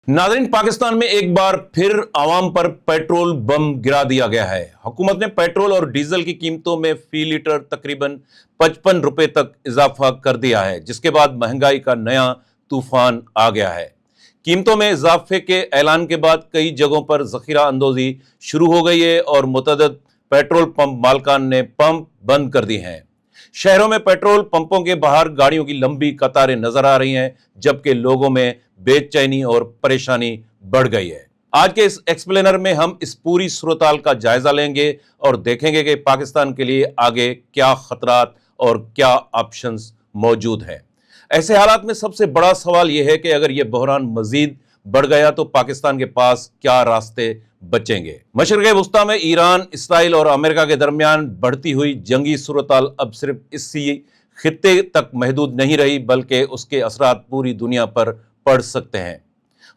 नाज़रीन, पाकिस्तान में एक बार फिर आवाम पर पेट्रोल बम गिरा दिया गया है। हुकूमत ने पेट्रोल और डीजल की कीमतों में फी लीटर तकरीबन 55 रुपए तक इजाफा कर दिया है, जिसके बाद महंगाई का नया तूफान आ गया है। कीमतों में इजाफे के ऐलान के बाद कई जगहों पर जखीरा अंदोजी शुरू हो गई है और मुतअद्दिद पेट्रोल पंप मालकान ने पंप बंद कर दिए हैं। शहरों में पेट्रोल पंपों के बाहर गाड़ियों की लंबी कतारें नजर आ रही हैं, जबकि लोगों में बेचैनी और परेशानी बढ़ गई है। आज के इस एक्सप्लेनर में हम इस पूरी सूरत-हाल का जायजा लेंगे और देखेंगे कि पाकिस्तान के लिए आगे क्या खतरात और क्या ऑप्शंस मौजूद हैं। ऐसे हालात में सबसे बड़ा सवाल यह है कि अगर यह बहरान मजीद बढ़ गया तो पाकिस्तान के पास क्या रास्ते बचेंगे। मशरिक़ वस्ता में ईरान, इसराइल और अमेरिका के दरमियान बढ़ती हुई जंगी सूरत-हाल अब सिर्फ इसी खित्ते तक महदूद नहीं रही, बल्कि उसके असरात पूरी दुनिया पर पड़ सकते हैं।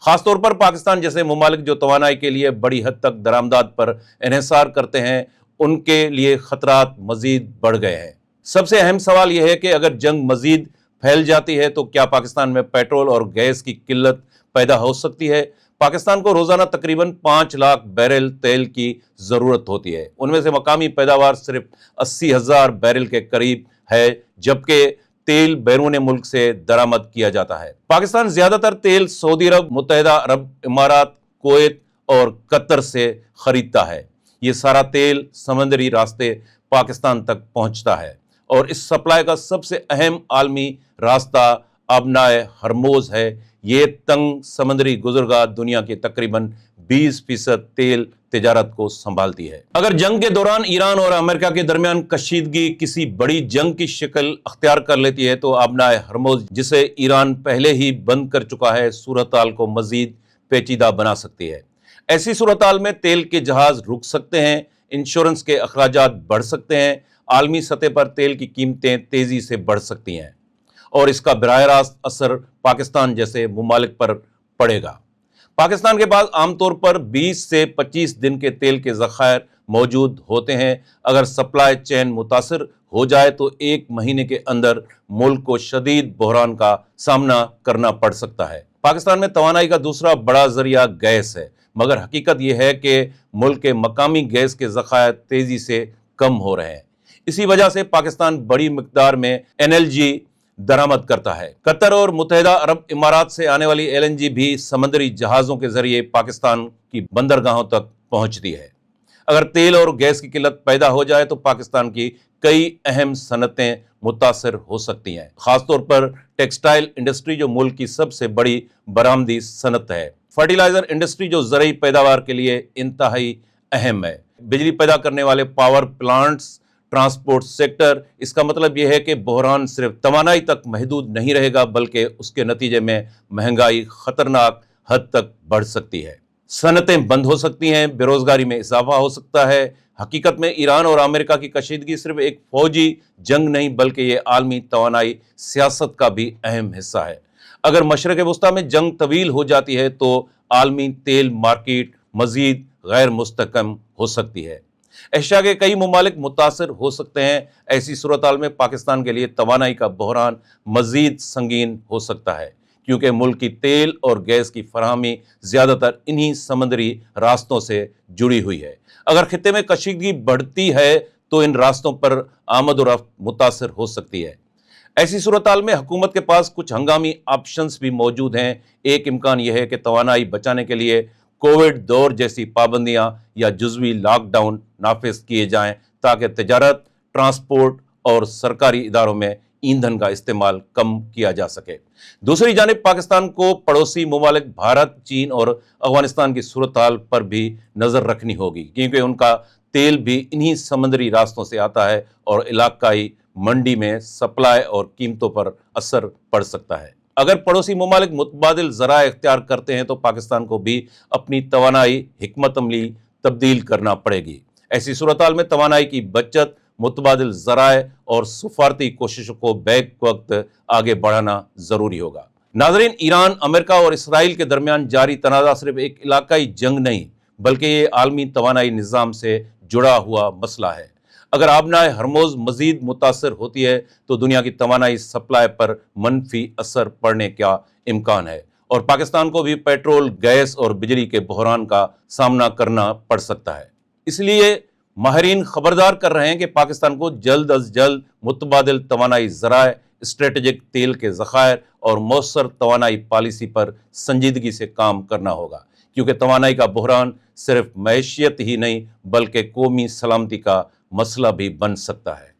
खासतौर पर पाकिस्तान जैसे मुमालिक जो तवानाई के लिए बड़ी हद तक दरामदात पर इन्हिसार करते हैं, उनके लिए खतरात मजीद बढ़ गए हैं। सबसे अहम सवाल यह है कि अगर जंग मजीद फैल जाती है तो क्या पाकिस्तान में पेट्रोल और गैस की किल्लत पैदा हो सकती है। पाकिस्तान को रोजाना तकरीबन 5 लाख बैरल तेल की जरूरत होती है। उनमें से मकामी पैदावार सिर्फ 80,000 बैरल के करीब है, जबकि तेल बैरून मुल्क से दरामद किया जाता है। पाकिस्तान ज्यादातर तेल सऊदी अरब, मुत्तहिदा अरब इमारात, कुवैत और कतर से खरीदता है। ये सारा तेल समंदरी रास्ते पाकिस्तान तक पहुंचता है और इस सप्लाई का सबसे अहम आलमी रास्ता आबनाए हरमोज है। ये तंग समंदरी गुजरगाह दुनिया के तकरीबन 20% तेल तिजारत को संभालती है। अगर जंग के दौरान ईरान और अमेरिका के दरमियान कशीदगी किसी बड़ी जंग की शक्ल अख्तियार कर लेती है तो आबनाए हरमोज, जिसे ईरान पहले ही बंद कर चुका है, सूरत-हाल को मजीद पेचीदा बना सकती है। ऐसी सूरत-हाल में तेल के जहाज रुक सकते हैं, इंश्योरेंस के अखराजात बढ़ सकते हैं, आलमी सतह पर तेल की कीमतें तेजी से बढ़ सकती हैं और इसका बराह रास्त असर पाकिस्तान जैसे मुमालिक पर पड़ेगा। पाकिस्तान के पास आमतौर पर 20 से 25 दिन के तेल के ज़खायर मौजूद होते हैं। अगर सप्लाई चेन मुतासर हो जाए तो 1 महीने के अंदर मुल्क को शदीद बहरान का सामना करना पड़ सकता है। पाकिस्तान में तवानाई का दूसरा बड़ा जरिया गैस है, मगर हकीकत यह है कि मुल्क के मकामी गैस के ज़खायर तेजी से कम हो रहे हैं। इसी वजह से पाकिस्तान बड़ी मिकदार में NLG दरामद करता है। कतर और मुत्तहिदा अरब इमारात से आने वाली LNG भी समंदरी जहाज़ों के जरिए पाकिस्तान की बंदरगाहों तक पहुंचती है। अगर तेल और गैस की किल्लत पैदा हो जाए तो पाकिस्तान की कई अहम सनतें मुतासर हो सकती हैं, खासतौर पर टेक्सटाइल इंडस्ट्री जो मुल्क की सबसे बड़ी बरामदी सनत है, फर्टिलाइजर इंडस्ट्री जो ज़रई पैदावार के लिए इंतहाई अहम है, बिजली पैदा करने वाले पावर प्लांट्स, ट्रांसपोर्ट सेक्टर। इसका मतलब यह है कि बहरान सिर्फ तवानाई तक महदूद नहीं रहेगा, बल्कि उसके नतीजे में महंगाई खतरनाक हद तक बढ़ सकती है, सनतें बंद हो सकती हैं, बेरोजगारी में इजाफा हो सकता है। हकीकत में ईरान और अमेरिका की कशीदगी सिर्फ एक फौजी जंग नहीं, बल्कि ये आलमी तवानाई सियासत का भी अहम हिस्सा है। अगर मशरिक़ वस्ता में जंग तवील हो जाती है तो आलमी तेल मार्केट मजीद गैर मुस्तकम हो सकती है। एशिया के कई मुमालिक मुतासर हो सकते हैं। ऐसी सूरत-हाल में पाकिस्तान के लिए तवानाई का बहरान मजीद संगीन हो सकता है, क्योंकि मुल्क की तेल और गैस की फराहमी ज़्यादातर इन्हीं समंदरी रास्तों से जुड़ी हुई है। अगर खित्ते में कशीदगी बढ़ती है तो इन रास्तों पर आमद और रफ्त मुतासर हो सकती है। ऐसी सूरत-हाल में हुकूमत के पास कुछ हंगामी ऑप्शंस भी मौजूद हैं। एक इम्कान यह है कि तवानाई बचाने के लिए कोविड दौर जैसी पाबंदियां या जुज़वी लॉकडाउन नाफिज किए जाएं, ताकि तिजारत, ट्रांसपोर्ट और सरकारी इदारों में ईंधन का इस्तेमाल कम किया जा सके। दूसरी जानिब पाकिस्तान को पड़ोसी मुमालिक भारत, चीन और अफगानिस्तान की सूरत-हाल पर भी नज़र रखनी होगी, क्योंकि उनका तेल भी इन्हीं समंदरी रास्तों से आता है और इलाकाई मंडी में सप्लाई और कीमतों पर असर पड़ सकता है। अगर पड़ोसी मुमालिक मुतबादिल ज़राए इख्तियार करते हैं तो पाकिस्तान को भी अपनी तवानाई हिकमत अमली तब्दील करना पड़ेगी। ऐसी सूरत-हाल में तवानाई की बचत, मुतबादिल ज़राए और सफारती कोशिशों को बैक वक्त आगे बढ़ाना ज़रूरी होगा। नाज़रीन, ईरान, अमेरिका और इसराइल के दरमियान जारी तनाज़ा सिर्फ एक इलाकाई जंग नहीं, बल्कि ये आलमी तवानाई निज़ाम से जुड़ा हुआ मसला है। अगर आबनाए हरमोज मजीद मुतासर होती है तो दुनिया की तवानाई सप्लाई पर मनफी असर पड़ने का इम्कान है اور پاکستان کو بھی پیٹرول، گیس اور بجلی کے بحران کا سامنا کرنا پڑ سکتا ہے۔ اس لیے ماہرین خبردار کر رہے ہیں کہ پاکستان کو جلد از جلد متبادل توانائی ذرائع، اسٹریٹجک تیل کے ذخائر اور مؤثر توانائی پالیسی پر سنجیدگی سے کام کرنا ہوگا، کیونکہ توانائی کا بحران صرف معیشت ہی نہیں بلکہ قومی سلامتی کا مسئلہ بھی بن سکتا ہے۔